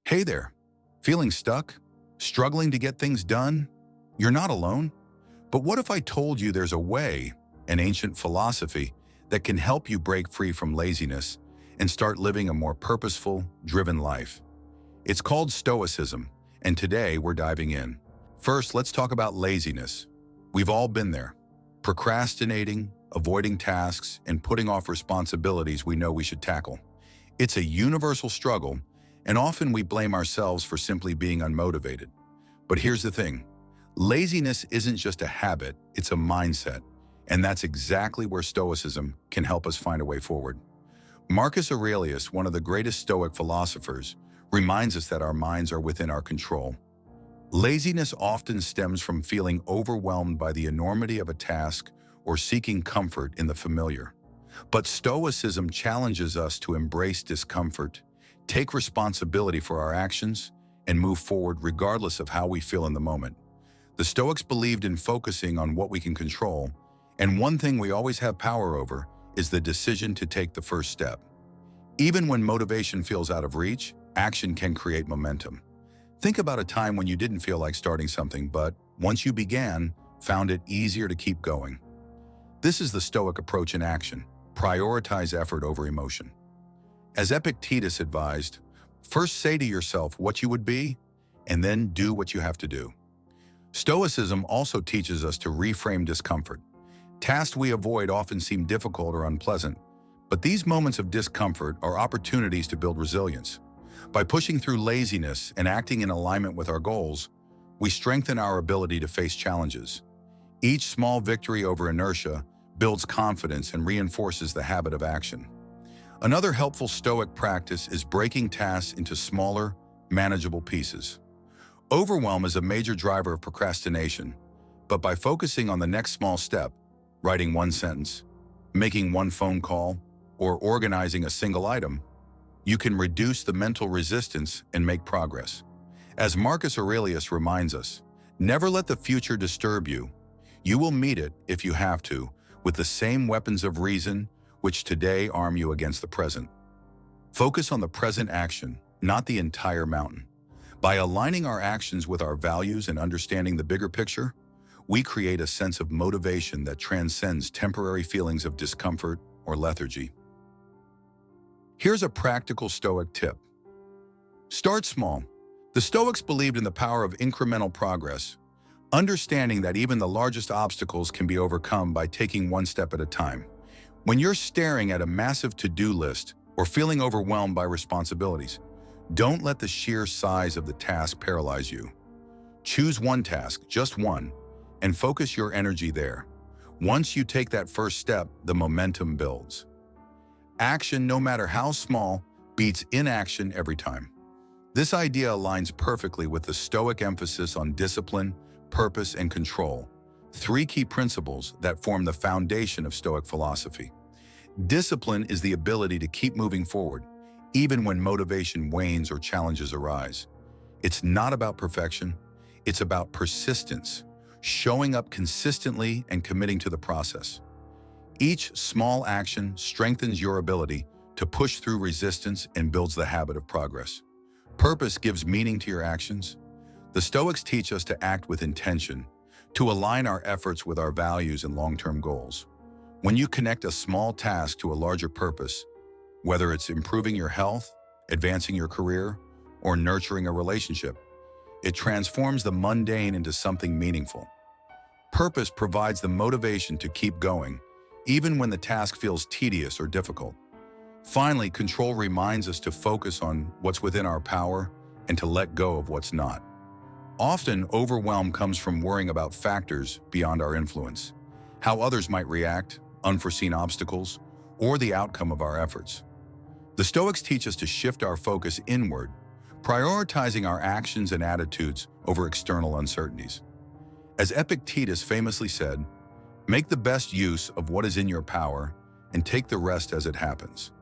Hey there, feeling stuck? Struggling to get things done? You're not alone. But what if I told you there's a way, an ancient philosophy, that can help you break free from laziness and start living a more purposeful, driven life? It's called Stoicism, and today we're diving in. First, let's talk about laziness. We've all been there. Procrastinating, avoiding tasks, and putting off responsibilities we know we should tackle. It's a universal struggle, and often we blame ourselves for simply being unmotivated. But here's the thing. Laziness isn't just a habit, it's a mindset. And that's exactly where Stoicism can help us find a way forward. Marcus Aurelius, one of the greatest Stoic philosophers, reminds us that our minds are within our control. Laziness often stems from feeling overwhelmed by the enormity of a task or seeking comfort in the familiar. But Stoicism challenges us to embrace discomfort, take responsibility for our actions, and move forward regardless of how we feel in the moment. The Stoics believed in focusing on what we can control, and one thing we always have power over is the decision to take the first step. Even when motivation feels out of reach, action can create momentum. Think about a time when you didn't feel like starting something, but once you began, found it easier to keep going. This is the Stoic approach in action. Prioritize effort over emotion. As Epictetus advised, first say to yourself what you would be, and then do what you have to do. Stoicism also teaches us to reframe discomfort. Tasks we avoid often seem difficult or unpleasant, but these moments of discomfort are opportunities to build resilience. By pushing through laziness and acting in alignment with our goals, we strengthen our ability to face challenges. Each small victory over inertia builds confidence and reinforces the habit of action. Another helpful Stoic practice is breaking tasks into smaller, manageable pieces. Overwhelm is a major driver of procrastination, but by focusing on the next small step, writing one sentence, making one phone call, or organizing a single item, you can reduce the mental resistance and make progress. As Marcus Aurelius reminds us, never let the future disturb you. You will meet it, if you have to, with the same weapons of reason which today arm you against the present. Focus on the present action, not the entire mountain. By aligning our actions with our values and understanding the bigger picture, we create a sense of motivation that transcends temporary feelings of discomfort or lethargy. Here's a practical Stoic tip. Start small. The Stoics believed in the power of incremental progress, understanding that even the largest obstacles can be overcome by taking one step at a time. When you're staring at a massive to-do list or feeling overwhelmed by responsibilities, don't let the sheer size of the task paralyze you. Choose one task, just one, and focus your energy there. Once you take that first step, the momentum builds. Action, no matter how small, beats inaction every time. This idea aligns perfectly with the Stoic emphasis on discipline, purpose, and control, three key principles that form the foundation of Stoic philosophy. Discipline is the ability to keep moving forward, even when motivation wanes or challenges arise. It's not about perfection, it's about persistence, showing up consistently and committing to the process. Each small action strengthens your ability to push through resistance and builds the habit of progress. Purpose gives meaning to your actions. The Stoics teach us to act with intention, to align our efforts with our values and long-term goals. When you connect a small task to a larger purpose, whether it's improving your health, advancing your career, or nurturing a relationship, it transforms the mundane into something meaningful. Purpose provides the motivation to keep going, even when the task feels tedious or difficult. Finally, control reminds us to focus on what's within our power and to let go of what's not. Often, overwhelm comes from worrying about factors beyond our influence, how others might react, unforeseen obstacles, or the outcome of our efforts. The Stoics teach us to shift our focus inward, prioritizing our actions and attitudes over external uncertainties. As Epictetus famously said, make the best use of what is in your power and take the rest as it happens.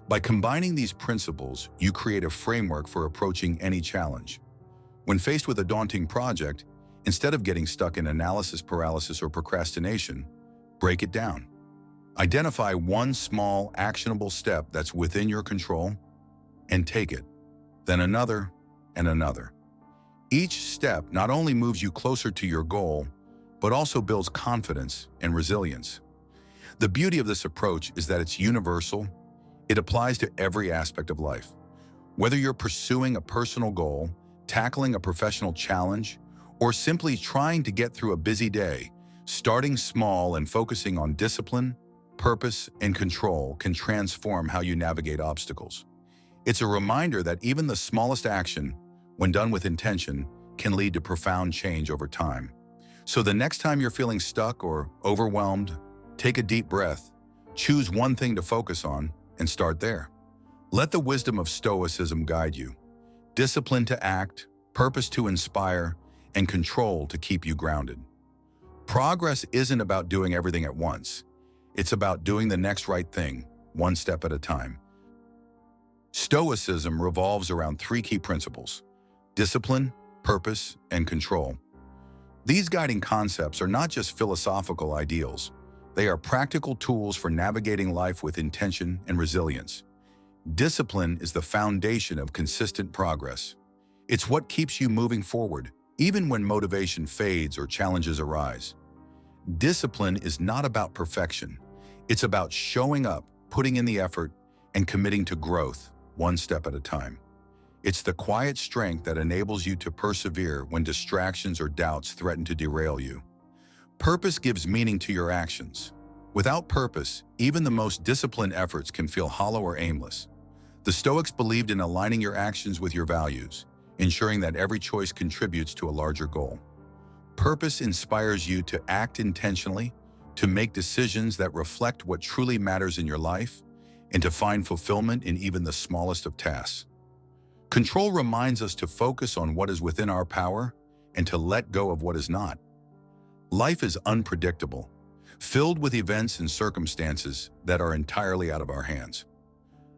By combining these principles, you create a framework for approaching any challenge. When faced with a daunting project, instead of getting stuck in analysis paralysis or procrastination, break it down. Identify one small, actionable step that's within your control and take it. Then another, and another. Each step not only moves you closer to your goal, but also builds confidence and resilience. The beauty of this approach is that it's universal. It applies to every aspect of life. Whether you're pursuing a personal goal, tackling a professional challenge, or simply trying to get through a busy day, starting small and focusing on discipline, purpose, and control can transform how you navigate obstacles. It's a reminder that even the smallest action, when done with intention, can lead to profound change over time. So the next time you're feeling stuck or overwhelmed, take a deep breath, choose one thing to focus on, and start there. Let the wisdom of Stoicism guide you. Discipline to act, purpose to inspire, and control to keep you grounded. Progress isn't about doing everything at once. It's about doing the next right thing, one step at a time. Stoicism revolves around three key principles: discipline, purpose, and control. These guiding concepts are not just philosophical ideals. They are practical tools for navigating life with intention and resilience. Discipline is the foundation of consistent progress. It's what keeps you moving forward, even when motivation fades or challenges arise. Discipline is not about perfection. It's about showing up, putting in the effort, and committing to growth, one step at a time. It's the quiet strength that enables you to persevere when distractions or doubts threaten to derail you. Purpose gives meaning to your actions. Without purpose, even the most disciplined efforts can feel hollow or aimless. The Stoics believed in aligning your actions with your values, ensuring that every choice contributes to a larger goal. Purpose inspires you to act intentionally, to make decisions that reflect what truly matters in your life, and to find fulfillment in even the smallest of tasks. Control reminds us to focus on what is within our power and to let go of what is not. Life is unpredictable, filled with events and circumstances that are entirely out of our hands.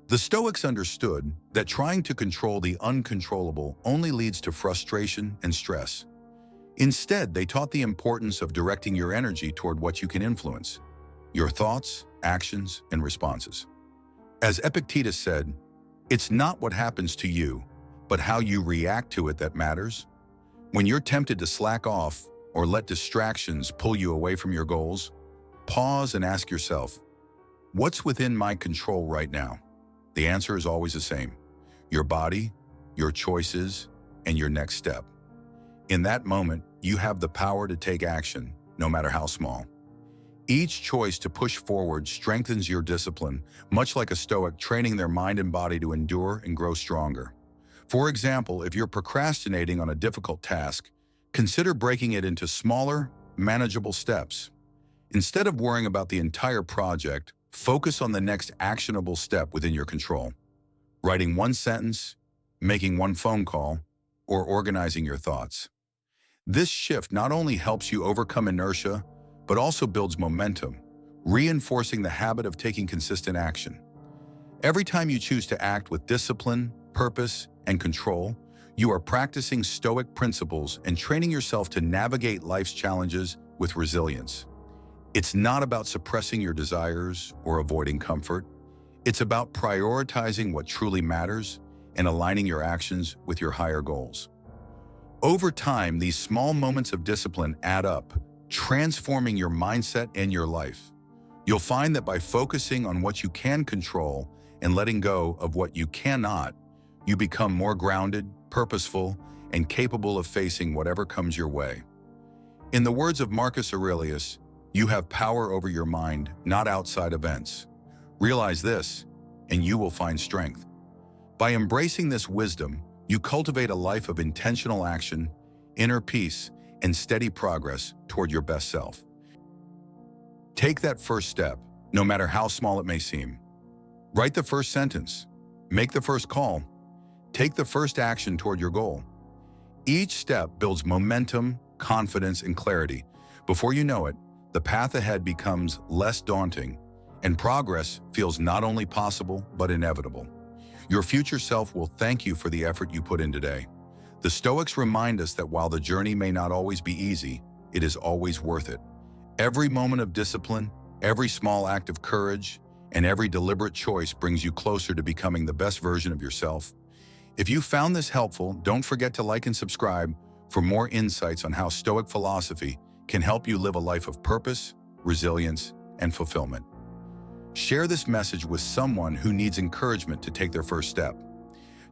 The Stoics understood that trying to control the uncontrollable only leads to frustration and stress. Instead, they taught the importance of directing your energy toward what you can influence: your thoughts, actions, and responses. As Epictetus said, "It's not what happens to you, but how you react to it that matters." When you're tempted to slack off or let distractions pull you away from your goals, pause and ask yourself, what's within my control right now? The answer is always the same: your body, your choices, and your next step. In that moment, you have the power to take action, no matter how small. Each choice to push forward strengthens your discipline, much like a Stoic training their mind and body to endure and grow stronger. For example, if you're procrastinating on a difficult task, consider breaking it into smaller, manageable steps. Instead of worrying about the entire project, focus on the next actionable step within your control. Writing one sentence, making one phone call, or organizing your thoughts. This shift not only helps you overcome inertia, but also builds momentum, reinforcing the habit of taking consistent action. Every time you choose to act with discipline, purpose, and control, you are practicing Stoic principles and training yourself to navigate life's challenges with resilience. It's not about suppressing your desires or avoiding comfort. It's about prioritizing what truly matters and aligning your actions with your higher goals. Over time, these small moments of discipline add up, transforming your mindset and your life. You'll find that by focusing on what you can control and letting go of what you cannot, you become more grounded, purposeful, and capable of facing whatever comes your way. In the words of Marcus Aurelius, you have power over your mind, not outside events. Realize this, and you will find strength. By embracing this wisdom, you cultivate a life of intentional action, inner peace, and steady progress toward your best self. Take that first step, no matter how small it may seem. Write the first sentence, make the first call, take the first action toward your goal. Each step builds momentum, confidence, and clarity. Before you know it, the path ahead becomes less daunting, and progress feels not only possible, but inevitable. Your future self will thank you for the effort you put in today. The Stoics remind us that while the journey may not always be easy, it is always worth it. Every moment of discipline, every small act of courage, and every deliberate choice brings you closer to becoming the best version of yourself. If you found this helpful, don't forget to like and subscribe for more insights on how Stoic philosophy can help you live a life of purpose, resilience, and fulfillment. Share this message with someone who needs encouragement to take their first step.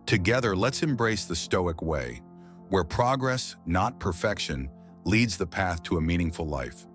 Together, let's embrace the Stoic way, where progress, not perfection, leads the path to a meaningful life.